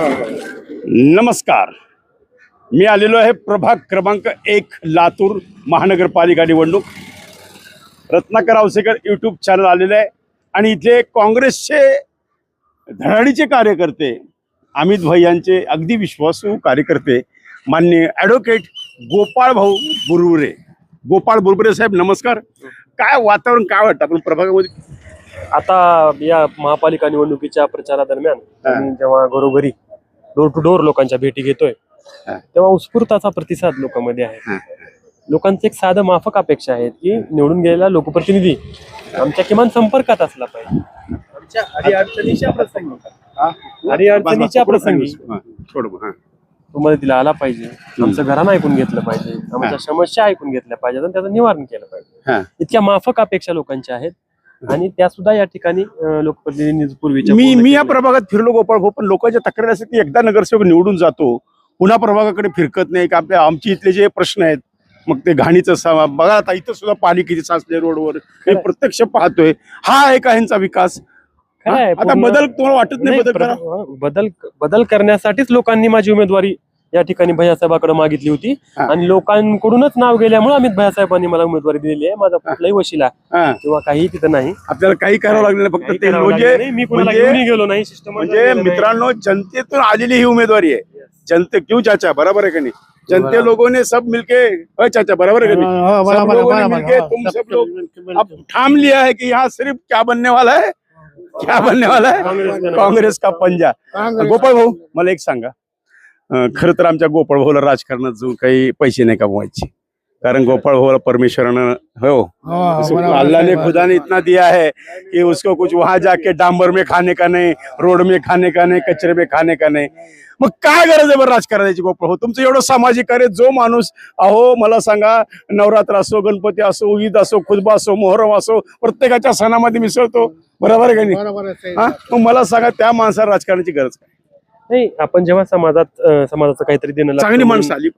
नमस्कार, मी आलेलो आहे प्रभाग क्रमांक 1 लातूर महानगरपालिका निवडणूक. रत्नाकर आवसेकर यूट्यूब चॅनल आलेलं आहे आणि इथे काँग्रेसचे धडाडीचे कार्यकर्ते अमित भाई यांचे अगदी विश्वासू कार्यकर्ते माननीय ॲडव्होकेट गोपाळ भाऊ बुरबुरे. गोपाळ बुरबुरे साहेब नमस्कार. काय वातावरण काय वाटतं आपण प्रभागामध्ये आता या महापालिका निवडणुकीच्या प्रचारादरम्यान आम्ही जेव्हा घरोघरी डोर टू डोर लोकांच्या भेटी घेतोय तेव्हा उत्स्फूर्ताचा प्रतिसाद लोकांमध्ये आहे. लोकांची एक साधं माफक अपेक्षा आहे की निवडून गेलेला लोकप्रतिनिधी आमच्या किमान संपर्कात असला पाहिजे. आमच्या अडीअडचणीच्या प्रसंगी तो मदतीला आला पाहिजे, आमचं घरानं ऐकून घेतलं पाहिजे, आमच्या समस्या ऐकून घेतल्या पाहिजेत आणि त्याचं निवारण केलं पाहिजे. इतक्या माफक अपेक्षा लोकांच्या आहेत आणि त्या सुद्धा या ठिकाणी लोकप्रतिनिधी पूर्वीच्या मी या प्रभागात फिरलो गोपाळ भाऊ, पण लोकांच्या तक्रारी असतात की एकदा नगरसेवक निवडून जातो पुन्हा प्रभागाकडे फिरकत नाही का. आपल्या आमची इथले जे प्रश्न आहेत मग ते घाणीचं बघा, आता इथं सुद्धा पाणी किती साचले रोडवर हे प्रत्यक्ष पाहतोय. हा आहे का ह्यांचा विकास? आता बदल तुम्हाला वाटत नाही? बदल करण्यासाठीच लोकांनी माझी उमेदवारी या ठिकाणी भैयासाहेबांकडे मागितली होती आणि लोकांकडूनच नाव गेल्यामुळे अमित भैयासाहेबांनी मला उमेदवारी दिलेली आहे. माझा कुठलाही वशिला किंवा काही तिथं नाही, आपल्याला काही करावं लागलं नाही, फक्त ते मी कोणाला घेऊन गेलो नाही. म्हणजे मित्रांनो, जनतेतून आलेली ही उमेदवारी आहे. जनते क्यों चाचा, बराबर है कि नहीं? जनते लोगों ने सब मिलके चाचा बराबर है कि नहीं? सब लोगों ने मिलके तुम सब लोग अब ठाम लिया है कि यहाँ सिर्फ क्या बनने वाला है, क्या बनने वाला है? काँग्रेस का पंजा. गोपाळ भाऊ मला एक सांगा, खरं तर आमच्या गोपाळ भाऊला राजकारणात जो काही पैसे नाही कमवायचे, कारण गोपाळ भाऊला परमेश्वरानं अल्लाह ने खुदा ने इतना दिया है कि उसको कुछ वहां जाके डांबर में खाने का नहीं, रोड में खाने का नहीं, कचरे में खाने का नहीं. मग काय गरज आहे बरं राजकारणाची? गोपाळ भाऊ तुमचं एवढं सामाजिक कार्य, जो माणूस अहो मला सांगा, नवरात्र असो, गणपती असो, ईद असो, खुतबा असो, मोहरम असो, प्रत्येकाच्या सणामध्ये मिसळतो, बरोबर आहे का नाही? मग मला सांगा, त्या माणसाला राजकारणाची गरज काय? नाही, आपण जेव्हा समाजाचं काहीतरी देणं चांगली माणसं आली.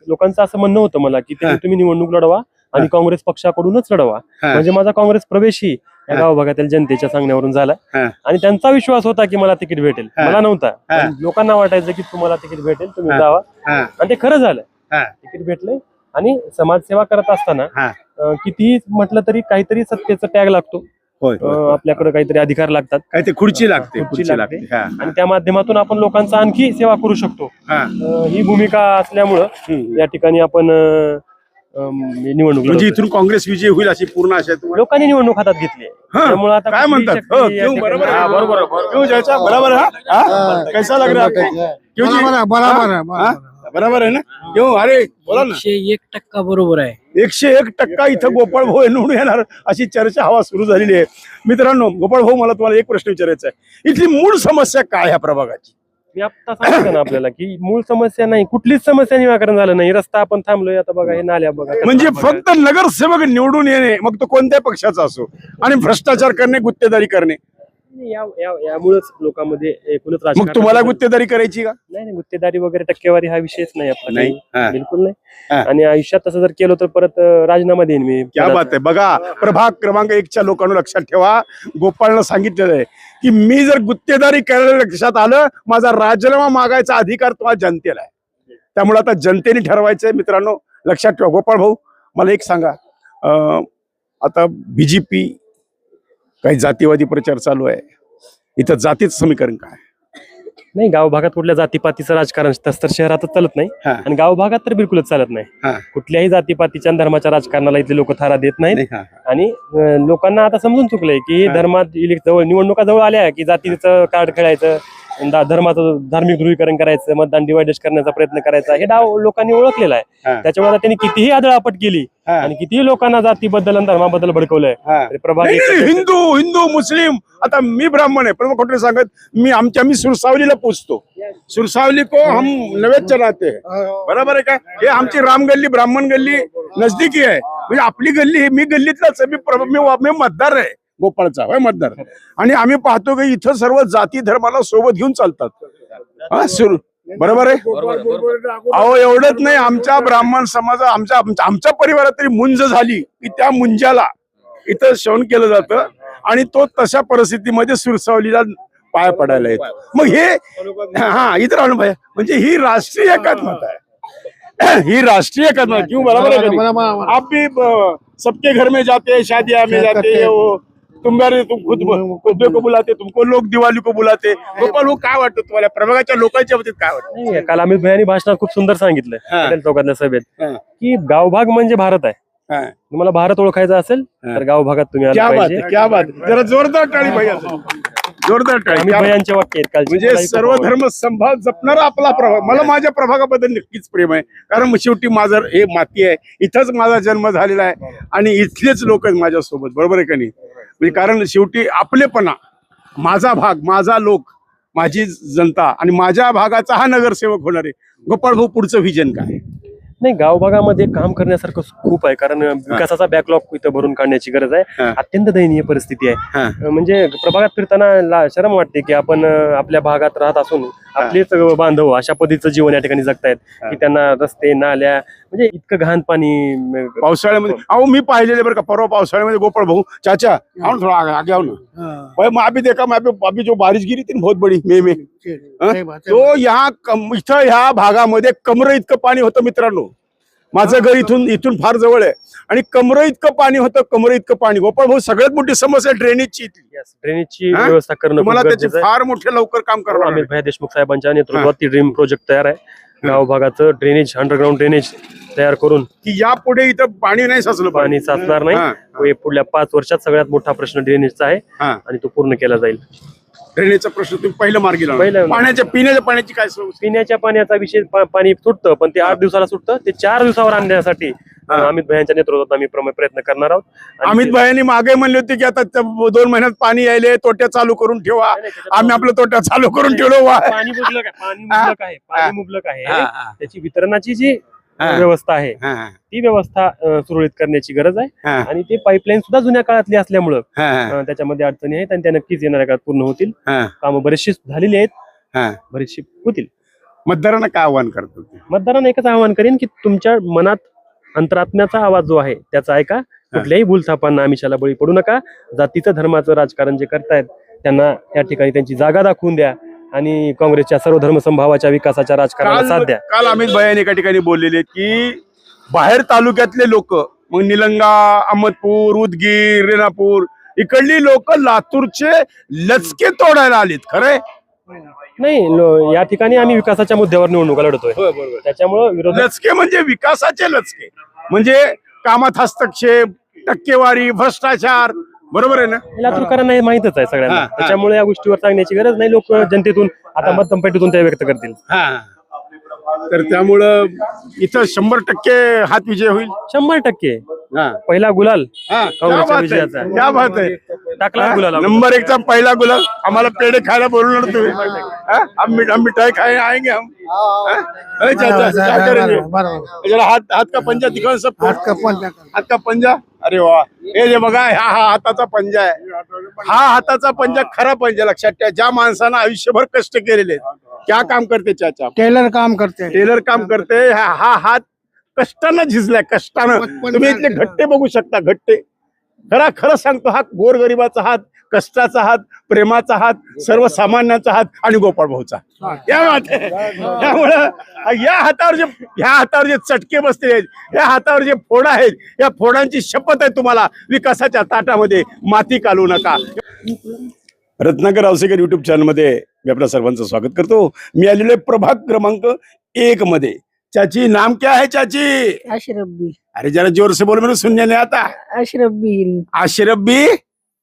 लोकांचं असं म्हणणं होतं मला की तुम्ही निवडणूक लढवा आणि काँग्रेस पक्षाकडूनच लढवा. म्हणजे माझा काँग्रेस प्रवेशही या गाव भागातील जनतेच्या सांगण्यावरून झाला आणि त्यांचा विश्वास होता की मला तिकीट भेटेल. मला नव्हता, लोकांना वाटायचं की तुम्हाला तिकीट भेटेल, तुम्ही जावा, आणि ते खरं झालं. तिकीट भेटले आणि समाजसेवा करत असताना कितीही म्हटलं तरी काहीतरी सत्तेचा टॅग लागतो, आपल्याकडे काहीतरी अधिकार लागतात, काहीतरी खुर्ची लागते आणि त्या माध्यमातून आपण लोकांचा आणखी सेवा करू शकतो. ही भूमिका असल्यामुळं या ठिकाणी आपण निवडणूक म्हणजे इथून काँग्रेस विजय होईल अशी पूर्ण आशा आहे. लोकांनी निवडणूक हातात घेतली. त्यामुळे आता काय म्हणतात? कैसा लग रहा है? बरोबर आहे ना? क्यों? अरे बोला ना. 101% बरोबर आहे. 101% इथं गोपाळ भाऊ निवडून येणार अशी चर्चा हवा सुरू झालेली आहे. मित्रांनो, गोपाळ भाऊ मला तुम्हाला एक प्रश्न विचारायचा आहे, इथली मूळ समस्या काय ह्या प्रभागाची? मी आता सांगितलं ना आपल्याला की मूळ समस्या नाही, कुठलीच समस्या निराकरण झालं नाही. रस्ता आपण थांबलोय, आता बघा हे नाल्या बघा. म्हणजे फक्त नगरसेवक निवडून येणे, मग तो कोणत्या पक्षाचा असो, आणि भ्रष्टाचार करणे, गुत्तेदारी करणे, यामुळेच लोकांमध्ये एकूणच मग तुम्हाला गुत्तेदारी करायची का? नाही, गुत्तेदारी वगैरे टक्केवारी हा विषयच नाही आपला, बिलकुल नाही. आणि आयुष्यात तसं जर केलं तर परत राजीनामा देईन मी. क्या बात आहे. बघा, प्रभाग क्रमांक 1च्या लोकांना लक्षात ठेवा, गोपाळनं सांगितलेलं आहे की मी जर गुत्तेदारी करायला लक्षात आलं, माझा राजीनामा मागायचा अधिकार तुम्हाला जनतेला आहे. त्यामुळे आता जनतेने ठरवायचंय. मित्रांनो लक्षात ठेवा. गोपाळ भाऊ मला एक सांगा, आता बीजेपी काही जातीवादी प्रचार चालू आहे, इथं जातीचं समीकरण काय? नाही, गाव भागात कुठल्या जातीपातीचं राजकारण तसं तर शहरातच चालत नाही आणि गाव भागात तर बिलकुलच चालत नाही. कुठल्याही जातीपातीच्या धर्माच्या राजकारणाला इथले लोक थारा देत नाहीत आणि लोकांना आता समजून चुकलंय की धर्मात जवळ निवडणुका जवळ आल्या की जातीचं कार्ड खेळायचं, धर्माचं धार्मिक ध्रुवीकरण करायचं, मतदान डिवायडेड करण्याचा प्रयत्न करायचा, हे डाव लोकांनी ओळखलेला आहे. त्याच्यामुळे त्यांनी कितीही आदळापट केली आणि कितीही लोकांना जातीबद्दल आणि धर्माबद्दल भडकवलंय. हिंदू हिंदू मुस्लिम, आता मी ब्राह्मण आहे, पण खोटे सांगत मी सुरसावलीला पोचतो. सुरसावली को हम नवेद चलाते हैं, बरोबर आहे का? हे आमची राम गल्ली, ब्राह्मण गल्ली नजदीकी आहे. म्हणजे आपली गल्ली, मी गल्लीतलाच मी मतदार आहे, गोपाळचा होय मतदार. आणि आम्ही पाहतो की इथं सर्व जाती धर्माला सोबत घेऊन चालतात. बरोबर आहे. अहो एवढंच नाही, आमच्या ब्राह्मण समाज, आमच्या परिवारात तरी मुंज झाली की त्या मुंजाला इथं श्रवण केलं जातं आणि तो तशा परिस्थितीमध्ये सुरसावलीला पाय पडायला येतो. मग हे हा इधर आणून भैया म्हणजे ही राष्ट्रीय एकात्मता आहे. ही राष्ट्रीय एकात्मता क्यों बराबर है कि नहीं? आप भी सबके घर में जाते हैं, शादियां में जाते हैं, वो तुम खुद खुद को बुलाते, तुमको लोक दिवाळी को बुलाते. गोपाल भाऊ काय वाटतं तुम्हाला प्रभागाच्या लोकांच्या बाबतीत काय वाटतं? नाही, काल अमित भैयांनी भाषणात खूप सुंदर सांगितलं पटेल चौकातल्या सभेत हा. की गावभाग म्हणजे भारत आहे. हा. तुम्हाला भारत ओळखायचा असेल तर गाव भागात तुम्ही आलं क्या बात पाहिजे. आहे, क्या बात आहे. जरा जोरदार टाळी भैया, जोरदार टाळी. अमित भैयांचे वाक्य आहेत कालचे. म्हणजे मलाही खूप सर्व आवडले. धर्म संभाळ जपणारा आपला प्रभाग. मला माझ्या प्रभागाबद्दल नक्कीच प्रेम आहे, कारण शेवटी माझं हे माती आहे, इथंच माझा जन्म झालेला आहे आणि इथलेच लोक आहेत माझ्यासोबत, बरोबर आहे का नाही? म्हणजे कारण शेवटी आपलेपणा, माझा भाग, माझा लोक, माझी जनता आणि माझ्या भागाचा हा नगरसेवक होणार आहे. गोपाळ भाऊ पुढचं व्हिजन काय? नाही, गाव भागामध्ये काम करण्यासारखं खूप आहे, कारण विकासाचा बॅकलॉग इथं भरून काढण्याची गरज आहे. हा. अत्यंत दयनीय परिस्थिती आहे. म्हणजे प्रभागात फिरताना शरम वाटते की आपण आपल्या भागात राहत असून आपलेच बांधव अशा पद्धतीचं जीवन या ठिकाणी जगतायत की त्यांना रस्ते, नाल्या, म्हणजे इतकं घाण पाणी पावसाळ्यामध्ये. अहो मी पाहिलेले बरं का, परवा पावसाळ्यामध्ये गोपाळ भाऊ चाचा आओ ना, थोड़ा आगे आओ ना भाई. मैं अभी देखा, मैं अभी जो बारिश गिरी थी ना बहुत बड़ी मे में, तो यहाँ इथं ह्या भागामध्ये कमर इतकं पाणी होतं मित्रांनो. माझं घर इथून फार जवळ आहे आणि कमर इतकं पाणी होतं, कमर इतकं पाणी. गोपाळ भाऊ सगळ्यात मोठी समस्या ड्रेनेजची इथली. ड्रेनेजची व्यवस्था करणं मला त्याची फार मोठे लवकर काम करावं अमित लागेल. भाई देशमुख साहेबांच्या नेतृत्वात ती ड्रीम प्रोजेक्ट तयार आहे. गाव भागाचं ड्रेनेज, अंडरग्राऊंड ड्रेनेज तयार करून की यापुढे इथं पाणी नाही साचलं, पाणी साचणार नाही. पुढल्या 5 वर्षात सगळ्यात मोठा प्रश्न ड्रेनेजचा आहे आणि तो पूर्ण केला जाईल. ड्रेनेजचा प्रश्न तुम्ही पहिलं मार्गी लावला. पहिलं. पिण्याच्या पाण्याची काय समस्या? पिण्याच्या पाण्याचा विषय पाणी सुटतं, पण ते 8 दिवसाला सुटतं. ते 4 दिवसावर आणण्यासाठी अमित भाईंच्या नेतृत्वात आम्ही प्रयत्न करणार आहोत. आणि अमित भाईंनी मागे म्हणले होते की आता 2 महिन्यात पाणी यायले, तोट्या चालू करून ठेवा. आम्ही आपलं तोट्या चालू करून ठेवलो. पाणी मुबलक आहे, पाणी मुबलक आहे. त्याची वितरणाची जी व्यवस्था आहे ती व्यवस्था सुरळीत करण्याची गरज आहे. आणि ते पाईपलाईन सुद्धा जुन्या काळातली असल्यामुळं त्याच्यामध्ये अडचणी आहेत आणि त्या नक्कीच येणाऱ्या काळात पूर्ण होतील. कामं बरेचशी झालेली आहेत, बरेचशी होतील. मतदारांना काय आव्हान करतो? मतदारांना एकच आवाहन करेन की तुमच्या मनात अंतरात्म्याचा आवाज जो आहे त्याचा ऐका. कुठल्याही भूलथापांना, आमिषाला बळी पडू नका. जातीचं, धर्माचं राजकारण जे करतायत त्यांना या ठिकाणी त्यांची जागा दाखवून द्या आणि काँग्रेसच्या सर्व धर्मसंभावाच्या विकासाच्या राजकारणाला साथ द्या. काल अमित भाई एका ठिकाणी बोललेले की बाहेर तालुक्यातले लोक, मग निलंगा, अहमदपूर, उदगीर, रेणापूर इकडली लोक लातूरचे लचके तोडायला आलीत. खरंय? नाही, या ठिकाणी आम्ही विकासाच्या मुद्द्यावर निवडणुका लढतोय. त्याच्यामुळे विरोध लचके म्हणजे विकासाचे लचके, म्हणजे कामात हस्तक्षेप, टक्केवारी, भ्रष्टाचार, बरोबर आहे ना? लातूरकरांना हे माहितच आहे सगळ्यांना. त्याच्यामुळे या गोष्टीवर सांगण्याची गरज नाही. लोक जनतेतून आता मतपेटीतून ते व्यक्त करतील. तर त्यामुळं इथं 100% हात विजय होईल. 100% पहिला गुलाल काँग्रेसच्या विजयाचा. क्या बात आहे. टाकला गुलाल. नंबर 1चा पहिला गुलाल. आम्हाला पेढे खायला बोलणार तुम्ही? हम मिठाई खाए आएंगे हम. जरा हात का पंजा दिखाओ सबको. हात का पंजा. अरे वा, हे जे बघा, हा हाताचा पंजा आहे. हा हाताचा पंजा खरा पंजा. लक्षात ठेवा, ज्या माणसानं आयुष्यभर कष्ट केलेले. क्या काम करते चाचा? टेलर काम करते. हा हात कष्टानं झिजलाय, कष्टानं. तुम्ही इथले घट्टे बघू शकता, घट्टे. खरं सांगतो, हा गोरगरिबाचा हात, कष्टाचा हात, प्रेमाचा हात, सर्वसामान्यांचा हात आणि गोपाळ भाऊचा. त्यामुळं ह्या हातावर जे चटके बसले आहेत, या हातावर जे फोड आहेत, या फोडांची शपथ आहे तुम्हाला. विकासाच्या ताटामध्ये माती कालवू नका. रत्नाकर रावसेकर युट्यूब चॅनल मध्ये मी आपल्या सर्वांचं स्वागत करतो. मी आलेलो आहे प्रभाग क्रमांक 1 मध्ये. चाची, नाम क्या है चाची? अशरफी. अरे जरा जोर से बोलो, मैंने सुनने नहीं आता. अशरफी अशरफी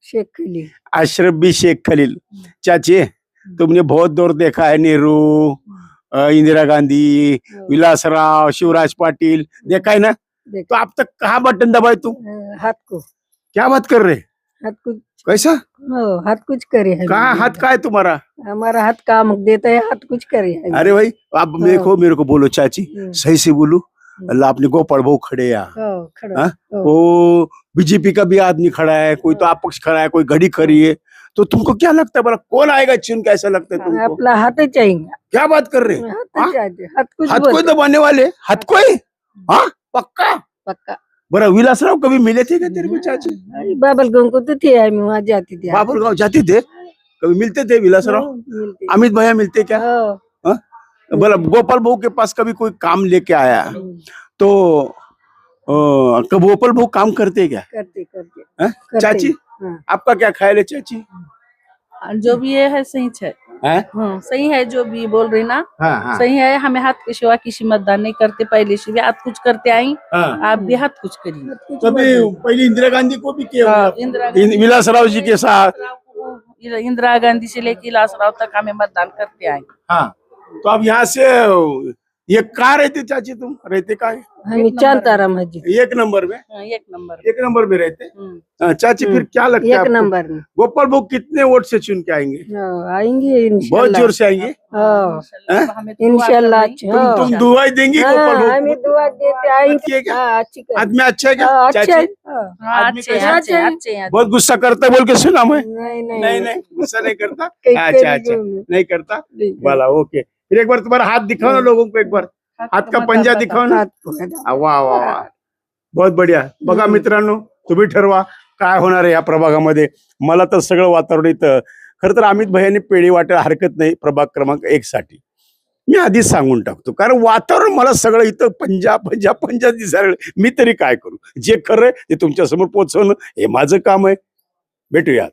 शेख खलील. अशरफी शेख खलील. चाची, तुमने बहुत दौर देखा है, नेहरू, इंदिरा गांधी, विलासराव, शिवराज पाटिल, देखा है ना? तो अब तक कहाँ बटन दबाए तुम? हाथ को. क्या बात कर रहे? हाथ कुछ. कैसा? हाथ कुछ करे है. कहाँ हाथ का है तुम्हारा? हमारा हाथ काम देता है, हाथ कुछ करे है. अरे भाई, आप मेरे को बोलो चाची, सही से बोलो. अल्लाह, अपने गोपाल भाऊ खड़े या खड़ा. वो बीजेपी का भी आदमी खड़ा है, कोई तो अपक्ष खड़ा है, कोई घड़ी खड़ी है. तो तुमको क्या लगता है, बोला कौन आएगा चुन? कैसा लगता है तुमको? अपना हाथ चाहिए. क्या बात कर रहे? हाथ कोई दबाने वाले? हाथ कोई? हाँ, पक्का पक्का. बरा, विलासराव कभी मिले थे क्या तेरे को चाची? बाबलगांव को तो थे, वहाँ जाती थी. बाबुलगांव जाते थे. कभी मिलते थे विलासराव? मिलते। अमित भैया मिलते क्या? हाँ। हाँ? बोला गोपाल भाऊ के पास कभी कोई काम लेके आया तो कब गोपाल भाऊ काम करते क्या? करते करते हाँ? करते। चाची हाँ। आपका क्या ख्याल है चाची? जो भी ये है सही है। हाँ? सही है जो भी बोल रही ना, हाँ, हाँ, सही है। हमें हाथ के सिवा किसी मतदान नहीं करते, पहले से भी हाथ कुछ करते आई, हाँ। आप भी हाथ कुछ करिए। कभी पहले इंदिरा गांधी को भी किया हाँ, होगा। इंदिरा गांधी- विलासराव जी के साथ। इंदिरा गांधी से लेके लासराव तक हमें मतदान करते आए। हाँ, तो अब यहाँ से ये कहाँ रहते चाची? तुम रहते कहाँ है? हम चांतारा मस्जिद एक नंबर में। एक नंबर। एक नंबर में रहते। हम्म। चाची फिर क्या लगता है एक आपको? नंबर में। गोपाल भाऊ कितने वोट से चुन के आएंगे? आएंगे बहुत इंशाल्लाह। जोर से आएंगे। हाँ। हमें दुआ इंशाल्लाह। करनी। तुम दुआई देंगी गोपाल भाऊ हमें को? दुआ देते अच्छी है आएंगे। क्या? हाँ, अच्छी कर। आदमी अच्छा है क्या हाँ, अच्छा चाची? है। हाँ। हाँ, आदमी अच्छे कैसे? हैं, अच्छे हैं, अच्छे हैं। बहुत गुस्सा करता है बोल के सुना मैं। नहीं नहीं नहीं नहीं गुस्सा नहीं करता। कहीं अच्छा कहीं अच्छा नहीं करता। नहीं करता। बोला ओके। फिर एक बार तुम्हारा हाथ दिखाओ ना लोगों को, एक बार हाथ का पंजा दिखाओ ना। हात पकडा. वा वा वा, बहुत बढिया. बघा मित्रांनो, तुम्ही ठरवा काय होणार आहे या प्रभागामध्ये. मला तर सगळं वातावरण इथं खरं तर अमित भैयांनी पेढी वाटायला हरकत नाही प्रभाग क्रमांक 1 साठी. मी आधीच सांगून टाकतो, कारण वातावरण मला सगळं इथं पंजा दिसायला. मी तरी काय करू, जे खरंय ते तुमच्या समोर पोहोचवणं हे माझं काम आहे. भेटूया.